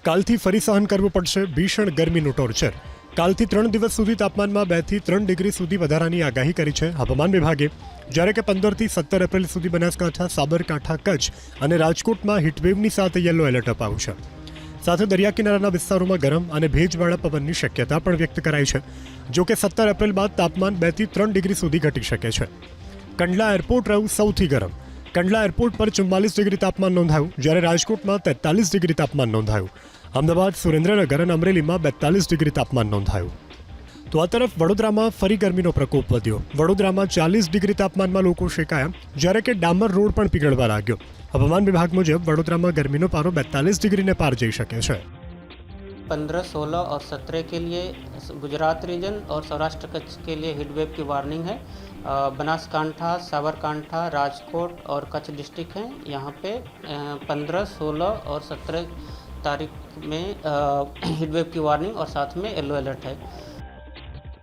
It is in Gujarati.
કાલથી ફરી સહન કરવું પડશે ભીષણ ગરમીનું ટોર્ચર. કાલથી 3 દિવસ સુધી તાપમાનમાં 2 થી 3 ડિગ્રી સુધી વધારાની આગાહી કરી છે હવામાન વિભાગે. જ્યારે કે 15 થી 17 એપ્રિલ સુધી બનાસકાંઠા, સાબરકાંઠા, કચ્છ અને રાજકોટમાં હીટવેવની સાથે યલો એલર્ટ અપાયું છે. સાથે દરિયા કિનારાના વિસ્તારોમાં ગરમ અને ભેજવાળા પવનની શક્યતા પણ વ્યક્ત કરાઈ છે. જો કે 17 એપ્રિલ બાદ તાપમાન 2 થી 3 ડિગ્રી સુધી ઘટી શકે છે. કંડલા એરપોર્ટ રહ્યું સૌથી ગરમ. કંડલા એરપોર્ટ પર 44 ડિગ્રી તાપમાન નોંધાયું, જ્યારે રાજકોટમાં 43 ડિગ્રી તાપમાન નોંધાયું. અમદાવાદ, સુરેન્દ્રનગર અને અમરેલીમાં 42 ડિગ્રી તાપમાન નોંધાયું. તો આ તરફ વડોદરામાં ફરી ગરમીનો પ્રકોપ વધ્યો. વડોદરામાં 40 ડિગ્રી તાપમાનમાં લોકો શેકાયા, જ્યારે કે ડામર રોડ પણ પીગળવા લાગ્યો. હવામાન વિભાગ મુજબ વડોદરામાં ગરમીનો પારો 42 डिग्री पार जा सके છે. 15, 16 और 17 के लिए गुजरात रीजन और सौराष्ट्र कच्छ के लिए हीट वेव की वार्निंग है. बनासकांठा, साबरकांठा, राजकोट और कच्छ डिस्ट्रिक्ट हैं. यहाँ पे 15, 16 और 17 तारीख में हीट वेव की वार्निंग और साथ में येलो अलर्ट है.